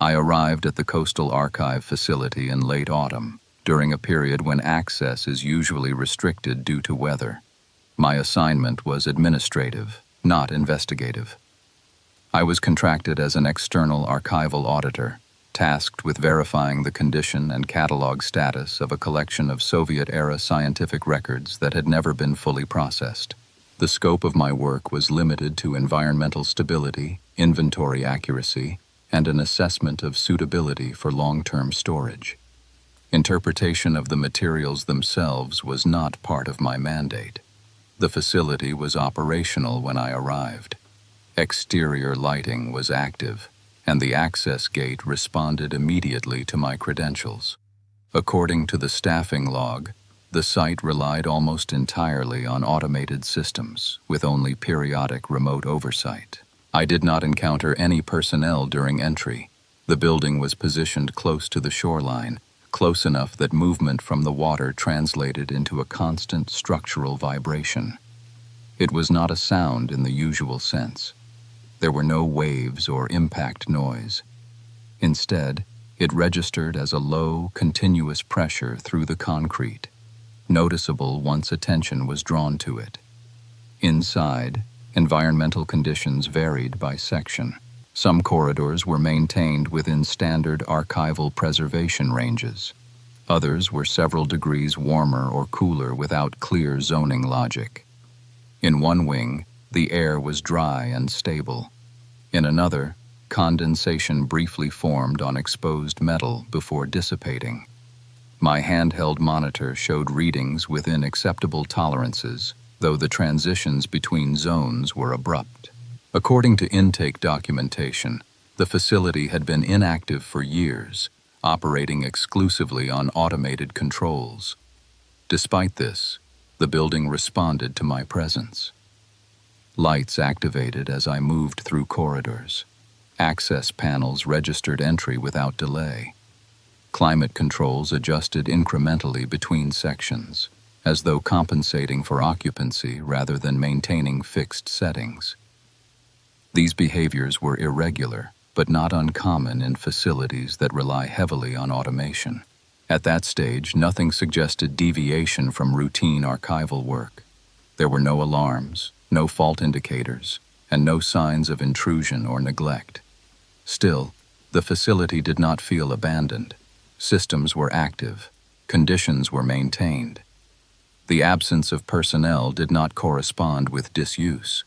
I arrived at the Coastal Archive facility in late autumn, during a period when access is usually restricted due to weather. My assignment was administrative, not investigative. I was contracted as an external archival auditor, tasked with verifying the condition and catalog status of a collection of Soviet-era scientific records that had never been fully processed. The scope of my work was limited to environmental stability, inventory accuracy, and an assessment of suitability for long-term storage. Interpretation of the materials themselves was not part of my mandate. The facility was operational when I arrived. Exterior lighting was active, and the access gate responded immediately to my credentials. According to the staffing log, the site relied almost entirely on automated systems, with only periodic remote oversight. I did not encounter any personnel during entry. The building was positioned close to the shoreline, close enough that movement from the water translated into a constant structural vibration. It was not a sound in the usual sense. There were no waves or impact noise. Instead, it registered as a low, continuous pressure through the concrete, noticeable once attention was drawn to it. Inside, environmental conditions varied by section. Some corridors were maintained within standard archival preservation ranges. Others were several degrees warmer or cooler without clear zoning logic. In one wing, the air was dry and stable. In another, condensation briefly formed on exposed metal before dissipating. My handheld monitor showed readings within acceptable tolerances, though the transitions between zones were abrupt. According to intake documentation, the facility had been inactive for years, operating exclusively on automated controls. Despite this, the building responded to my presence. Lights activated as I moved through corridors. Access panels registered entry without delay. Climate controls adjusted incrementally between sections, as though compensating for occupancy rather than maintaining fixed settings. These behaviors were irregular, but not uncommon in facilities that rely heavily on automation. At that stage, nothing suggested deviation from routine archival work. There were no alarms, no fault indicators, and no signs of intrusion or neglect. Still, the facility did not feel abandoned. Systems were active, conditions were maintained. The absence of personnel did not correspond with disuse.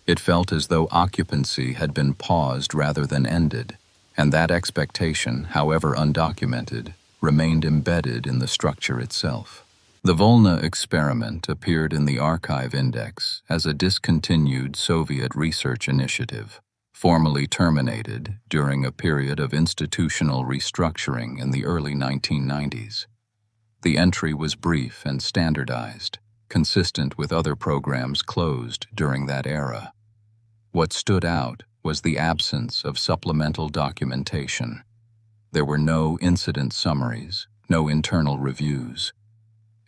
It felt as though occupancy had been paused rather than ended, and that expectation, however undocumented, remained embedded in the structure itself. The Volna experiment appeared in the archive index as a discontinued Soviet research initiative, formally terminated during a period of institutional restructuring in the early 1990s. The entry was brief and standardized, consistent with other programs closed during that era. What stood out was the absence of supplemental documentation. There were no incident summaries, no internal reviews,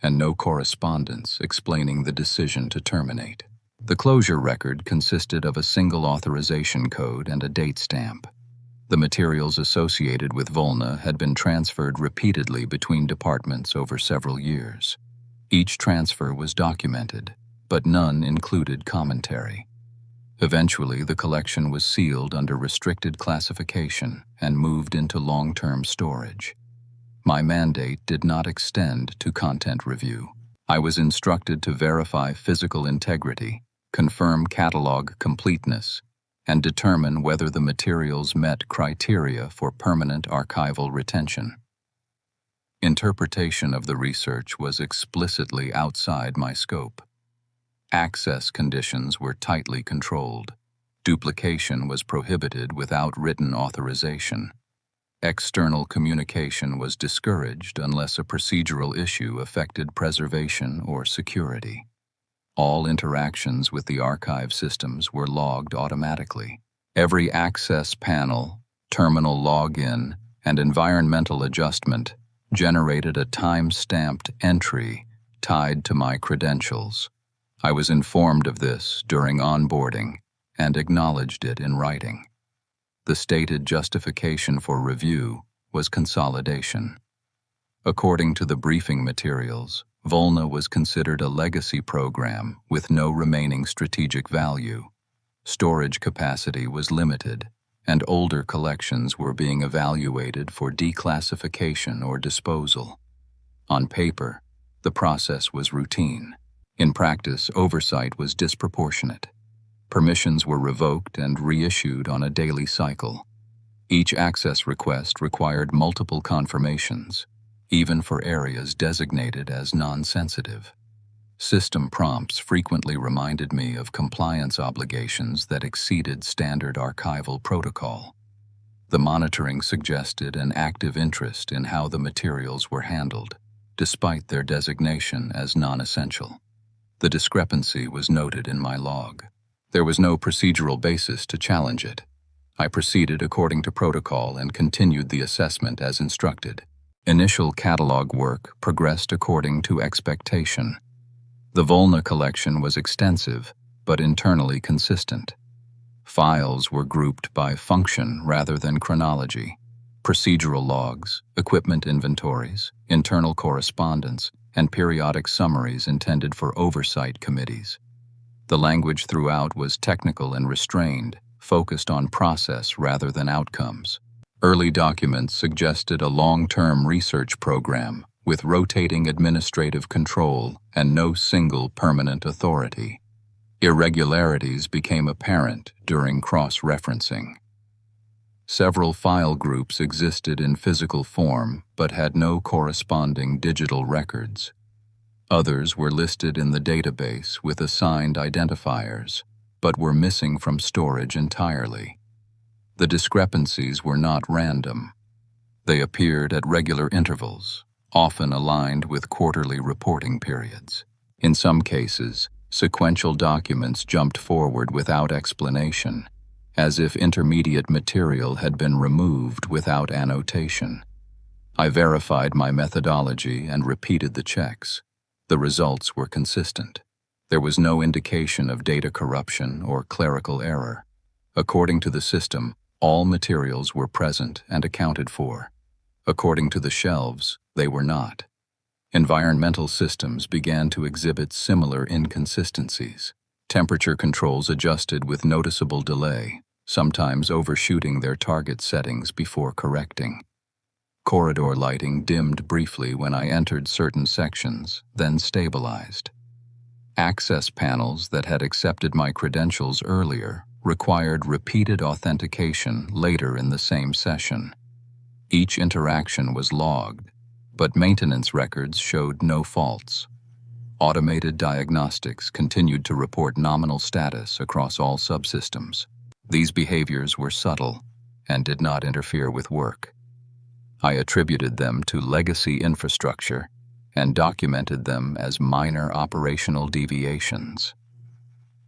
and no correspondence explaining the decision to terminate. The closure record consisted of a single authorization code and a date stamp. The materials associated with Volna had been transferred repeatedly between departments over several years. Each transfer was documented, but none included commentary. Eventually, the collection was sealed under restricted classification and moved into long-term storage. My mandate did not extend to content review. I was instructed to verify physical integrity, confirm catalog completeness, and determine whether the materials met criteria for permanent archival retention. Interpretation of the research was explicitly outside my scope. Access conditions were tightly controlled. Duplication was prohibited without written authorization. External communication was discouraged unless a procedural issue affected preservation or security. All interactions with the archive systems were logged automatically. Every access panel, terminal login, and environmental adjustment generated a time-stamped entry tied to my credentials. I was informed of this during onboarding and acknowledged it in writing. The stated justification for review was consolidation. According to the briefing materials, Volna was considered a legacy program with no remaining strategic value. Storage capacity was limited, and older collections were being evaluated for declassification or disposal. On paper, the process was routine. In practice, oversight was disproportionate. Permissions were revoked and reissued on a daily cycle. Each access request required multiple confirmations, even for areas designated as non-sensitive. System prompts frequently reminded me of compliance obligations that exceeded standard archival protocol. The monitoring suggested an active interest in how the materials were handled, despite their designation as non-essential. The discrepancy was noted in my log. There was no procedural basis to challenge it. I proceeded according to protocol and continued the assessment as instructed. Initial catalog work progressed according to expectation. The Volna collection was extensive, but internally consistent. Files were grouped by function rather than chronology. Procedural logs, equipment inventories, internal correspondence, and periodic summaries intended for oversight committees. The language throughout was technical and restrained, focused on process rather than outcomes. Early documents suggested a long-term research program with rotating administrative control and no single permanent authority. Irregularities became apparent during cross-referencing. Several file groups existed in physical form but had no corresponding digital records. Others were listed in the database with assigned identifiers, but were missing from storage entirely. The discrepancies were not random. They appeared at regular intervals, often aligned with quarterly reporting periods. In some cases, sequential documents jumped forward without explanation, as if intermediate material had been removed without annotation. I verified my methodology and repeated the checks. The results were consistent. There was no indication of data corruption or clerical error. According to the system, all materials were present and accounted for. According to the shelves, they were not. Environmental systems began to exhibit similar inconsistencies. Temperature controls adjusted with noticeable delay, sometimes overshooting their target settings before correcting. Corridor lighting dimmed briefly when I entered certain sections, then stabilized. Access panels that had accepted my credentials earlier required repeated authentication later in the same session. Each interaction was logged, but maintenance records showed no faults. Automated diagnostics continued to report nominal status across all subsystems. These behaviors were subtle and did not interfere with work. I attributed them to legacy infrastructure and documented them as minor operational deviations.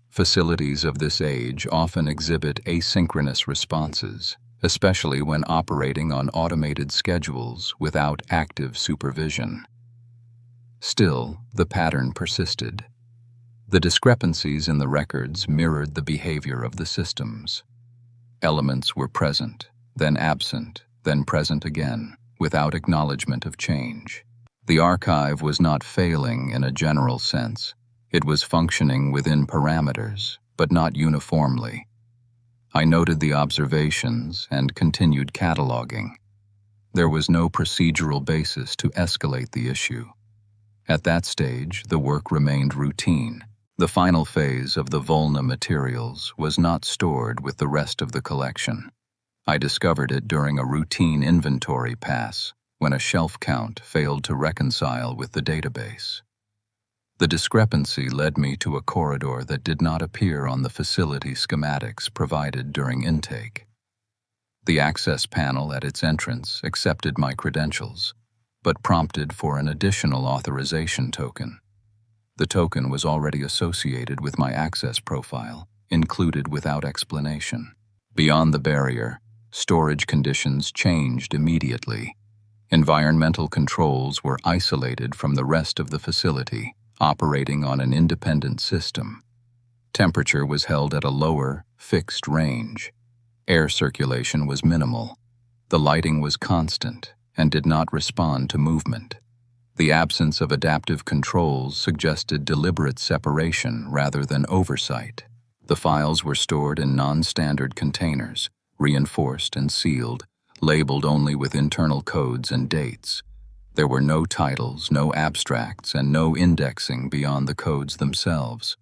Facilities of this age often exhibit asynchronous responses, especially when operating on automated schedules without active supervision. Still, the pattern persisted. The discrepancies in the records mirrored the behavior of the systems. Elements were present, then absent, then present again, without acknowledgement of change. The archive was not failing in a general sense. It was functioning within parameters, but not uniformly. I noted the observations and continued cataloging. There was no procedural basis to escalate the issue. At that stage, the work remained routine. The final phase of the Volna materials was not stored with the rest of the collection. I discovered it during a routine inventory pass when a shelf count failed to reconcile with the database. The discrepancy led me to a corridor that did not appear on the facility schematics provided during intake. The access panel at its entrance accepted my credentials, but prompted for an additional authorization token. The token was already associated with my access profile, included without explanation. Beyond the barrier, storage conditions changed immediately. Environmental controls were isolated from the rest of the facility, operating on an independent system. Temperature was held at a lower, fixed range. Air circulation was minimal. The lighting was constant and did not respond to movement. The absence of adaptive controls suggested deliberate separation rather than oversight. The files were stored in non-standard containers, reinforced and sealed, labeled only with internal codes and dates. There were no titles, no abstracts, and no indexing beyond the codes themselves.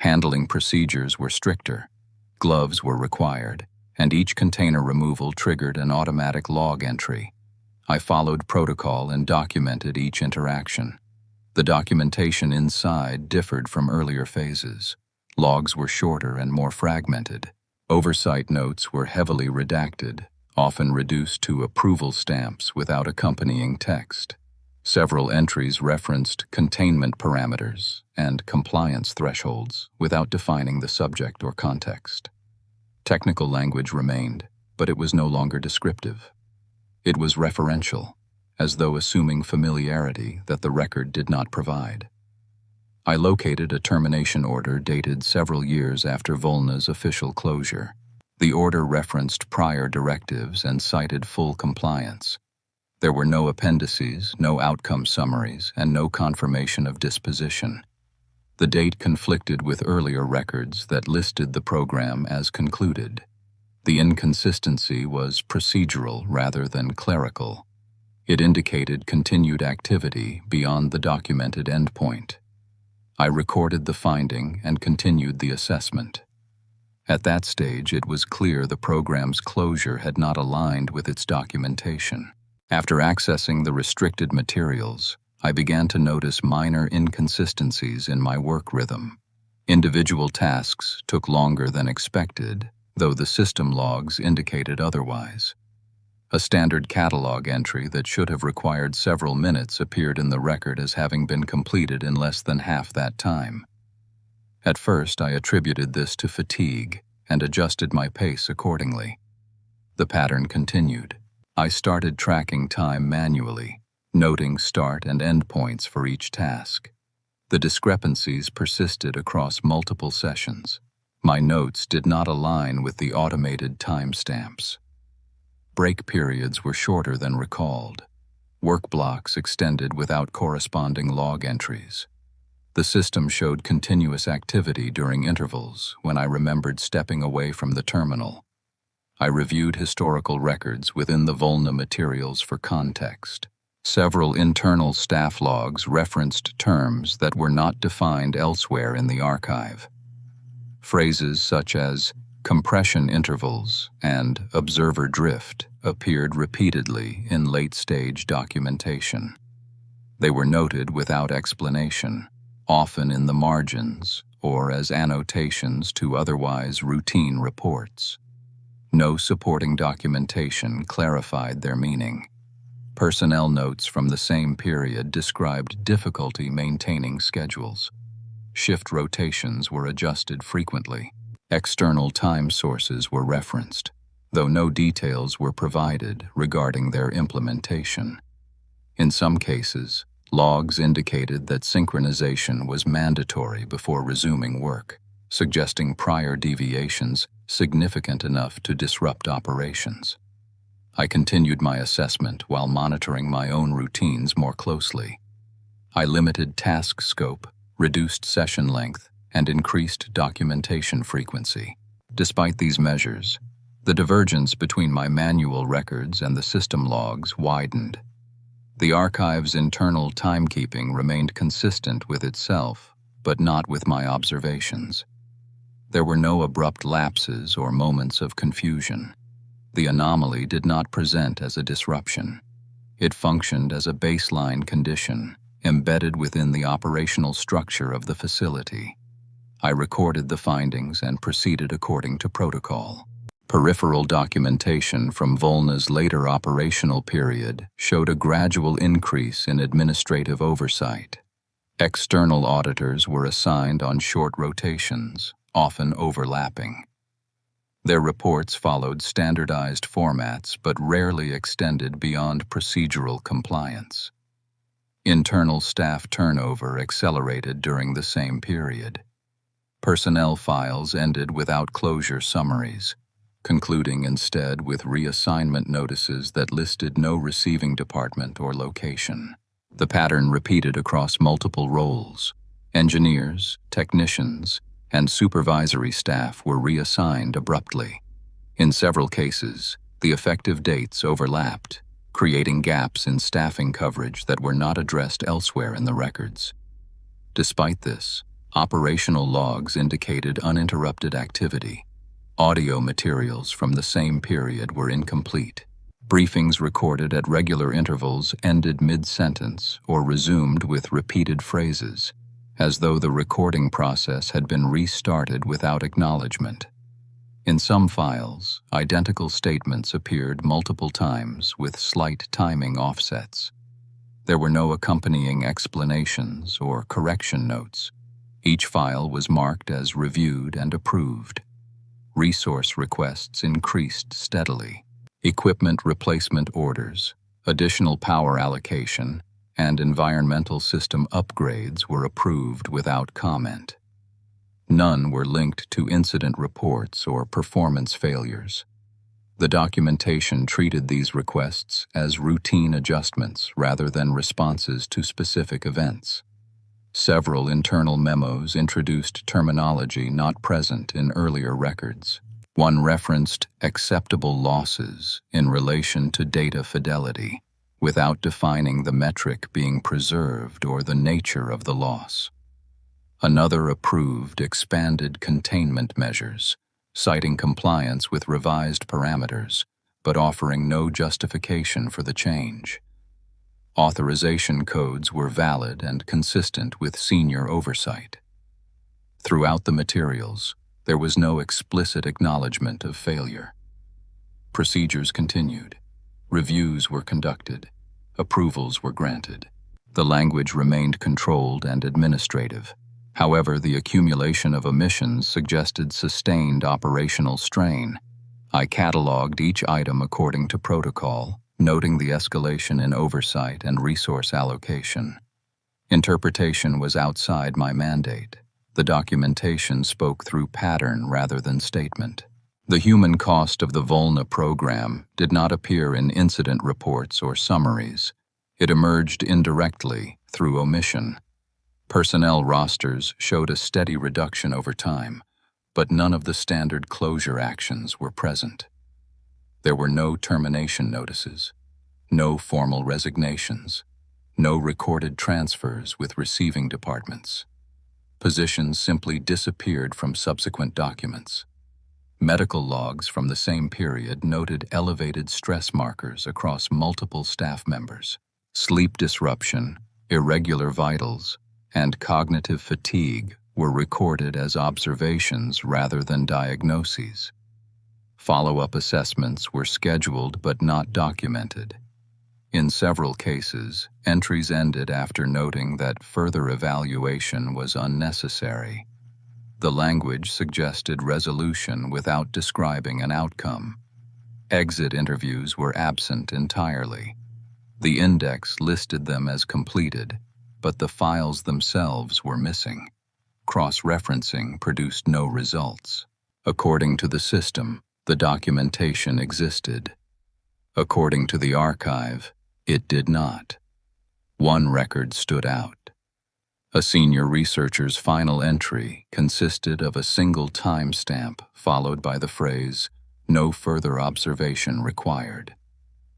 Handling procedures were stricter. Gloves were required, and each container removal triggered an automatic log entry. I followed protocol and documented each interaction. The documentation inside differed from earlier phases. Logs were shorter and more fragmented. Oversight notes were heavily redacted, often reduced to approval stamps without accompanying text. Several entries referenced containment parameters and compliance thresholds without defining the subject or context. Technical language remained, but it was no longer descriptive. It was referential, as though assuming familiarity that the record did not provide. I located a termination order dated several years after Volna's official closure. The order referenced prior directives and cited full compliance. There were no appendices, no outcome summaries, and no confirmation of disposition. The date conflicted with earlier records that listed the program as concluded. The inconsistency was procedural rather than clerical. It indicated continued activity beyond the documented endpoint. I recorded the finding and continued the assessment. At that stage, it was clear the program's closure had not aligned with its documentation. After accessing the restricted materials, I began to notice minor inconsistencies in my work rhythm. Individual tasks took longer than expected, though the system logs indicated otherwise. A standard catalog entry that should have required several minutes appeared in the record as having been completed in less than half that time. At first, I attributed this to fatigue and adjusted my pace accordingly. The pattern continued. I started tracking time manually, noting start and end points for each task. The discrepancies persisted across multiple sessions. My notes did not align with the automated timestamps. Break periods were shorter than recalled. Work blocks extended without corresponding log entries. The system showed continuous activity during intervals when I remembered stepping away from the terminal. I reviewed historical records within the Volna materials for context. Several internal staff logs referenced terms that were not defined elsewhere in the archive. Phrases such as compression intervals and observer drift appeared repeatedly in late-stage documentation. They were noted without explanation, often in the margins or as annotations to otherwise routine reports. No supporting documentation clarified their meaning. Personnel notes from the same period described difficulty maintaining schedules. Shift rotations were adjusted frequently. External time sources were referenced, though no details were provided regarding their implementation. In some cases, logs indicated that synchronization was mandatory before resuming work, suggesting prior deviations significant enough to disrupt operations. I continued my assessment while monitoring my own routines more closely. I limited task scope, reduced session length, and increased documentation frequency. Despite these measures, the divergence between my manual records and the system logs widened. The archive's internal timekeeping remained consistent with itself, but not with my observations. There were no abrupt lapses or moments of confusion. The anomaly did not present as a disruption. It functioned as a baseline condition, embedded within the operational structure of the facility. I recorded the findings and proceeded according to protocol. Peripheral documentation from Volna's later operational period showed a gradual increase in administrative oversight. External auditors were assigned on short rotations, often overlapping. Their reports followed standardized formats but rarely extended beyond procedural compliance. Internal staff turnover accelerated during the same period. Personnel files ended without closure summaries. concluding instead with reassignment notices that listed no receiving department or location. The pattern repeated across multiple roles. Engineers, technicians, and supervisory staff were reassigned abruptly. In several cases, the effective dates overlapped, creating gaps in staffing coverage that were not addressed elsewhere in the records. Despite this, operational logs indicated uninterrupted activity. Audio materials from the same period were incomplete. Briefings recorded at regular intervals ended mid-sentence or resumed with repeated phrases, as though the recording process had been restarted without acknowledgement. In some files, identical statements appeared multiple times with slight timing offsets. There were no accompanying explanations or correction notes. Each file was marked as reviewed and approved. Resource requests increased steadily. Equipment replacement orders, additional power allocation, and environmental system upgrades were approved without comment. None were linked to incident reports or performance failures. The documentation treated these requests as routine adjustments rather than responses to specific events. Several internal memos introduced terminology not present in earlier records. One referenced acceptable losses in relation to data fidelity, without defining the metric being preserved or the nature of the loss. Another approved expanded containment measures, citing compliance with revised parameters, but offering no justification for the change. Authorization codes were valid and consistent with senior oversight. Throughout the materials, there was no explicit acknowledgement of failure. Procedures continued. Reviews were conducted. Approvals were granted. The language remained controlled and administrative. However, the accumulation of omissions suggested sustained operational strain. I cataloged each item according to protocol, noting the escalation in oversight and resource allocation. Interpretation was outside my mandate. The documentation spoke through pattern rather than statement. The human cost of the Volna program did not appear in incident reports or summaries. It emerged indirectly through omission. Personnel rosters showed a steady reduction over time, but none of the standard closure actions were present. There were no termination notices, no formal resignations, no recorded transfers with receiving departments. Positions simply disappeared from subsequent documents. Medical logs from the same period noted elevated stress markers across multiple staff members. Sleep disruption, irregular vitals, and cognitive fatigue were recorded as observations rather than diagnoses. Follow-up assessments were scheduled but not documented. In several cases, entries ended after noting that further evaluation was unnecessary. The language suggested resolution without describing an outcome. Exit interviews were absent entirely. The index listed them as completed, but the files themselves were missing. Cross-referencing produced no results. According to the system, the documentation existed. According to the archive, it did not. One record stood out. A senior researcher's final entry consisted of a single timestamp followed by the phrase, "No further observation required."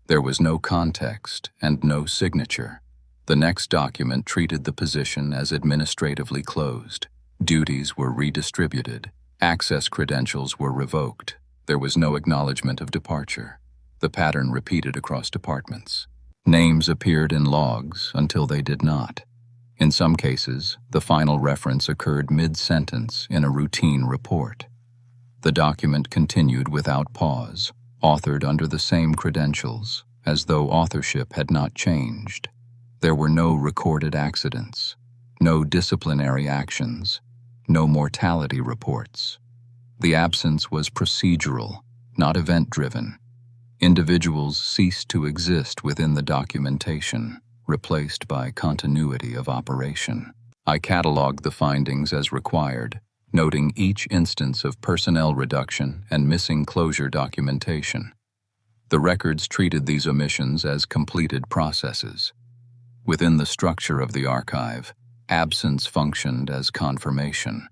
There was no context and no signature. The next document treated the position as administratively closed. Duties were redistributed. Access credentials were revoked. There was no acknowledgement of departure. The pattern repeated across departments. Names appeared in logs until they did not. In some cases, the final reference occurred mid-sentence in a routine report. The document continued without pause, authored under the same credentials, as though authorship had not changed. There were no recorded accidents, no disciplinary actions, no mortality reports. The absence was procedural, not event-driven. Individuals ceased to exist within the documentation, replaced by continuity of operation. I cataloged the findings as required, noting each instance of personnel reduction and missing closure documentation. The records treated these omissions as completed processes. Within the structure of the archive, absence functioned as confirmation.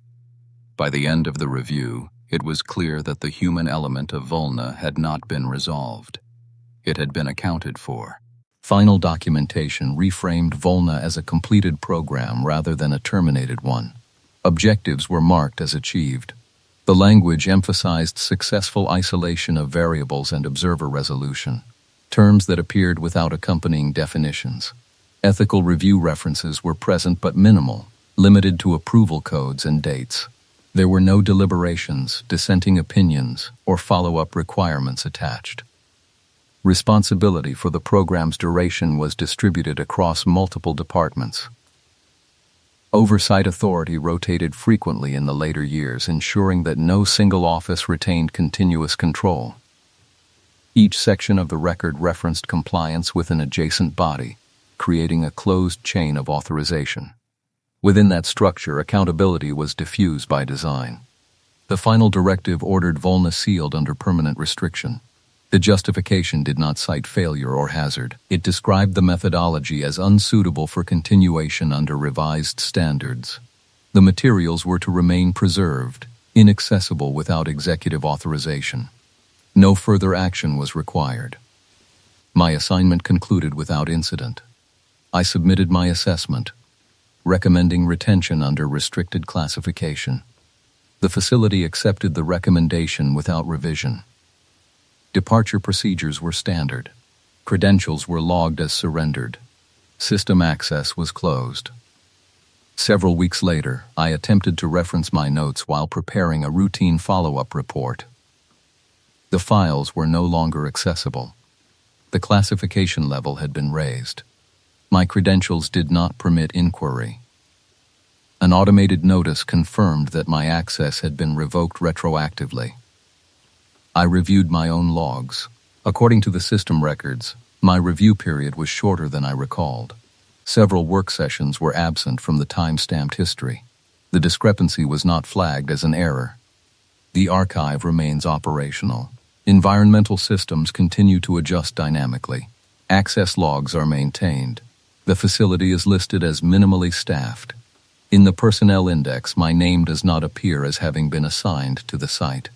By the end of the review, it was clear that the human element of Volna had not been resolved. It had been accounted for. Final documentation reframed Volna as a completed program rather than a terminated one. Objectives were marked as achieved. The language emphasized successful isolation of variables and observer resolution, terms that appeared without accompanying definitions. Ethical review references were present but minimal, limited to approval codes and dates. There were no deliberations, dissenting opinions, or follow-up requirements attached. Responsibility for the program's duration was distributed across multiple departments. Oversight authority rotated frequently in the later years, ensuring that no single office retained continuous control. Each section of the record referenced compliance with an adjacent body, creating a closed chain of authorization. Within that structure, accountability was diffused by design. The final directive ordered Volna sealed under permanent restriction. The justification did not cite failure or hazard. It described the methodology as unsuitable for continuation under revised standards. The materials were to remain preserved, inaccessible without executive authorization. No further action was required. My assignment concluded without incident. I submitted my assessment, recommending retention under restricted classification. The facility accepted the recommendation without revision. Departure procedures were standard. Credentials were logged as surrendered. System access was closed. Several weeks later, I attempted to reference my notes while preparing a routine follow-up report. The files were no longer accessible. The classification level had been raised. My credentials did not permit inquiry. An automated notice confirmed that my access had been revoked retroactively. I reviewed my own logs. According to the system records, my review period was shorter than I recalled. Several work sessions were absent from the time-stamped history. The discrepancy was not flagged as an error. The archive remains operational. Environmental systems continue to adjust dynamically. Access logs are maintained. The facility is listed as minimally staffed. In the personnel index, my name does not appear as having been assigned to the site.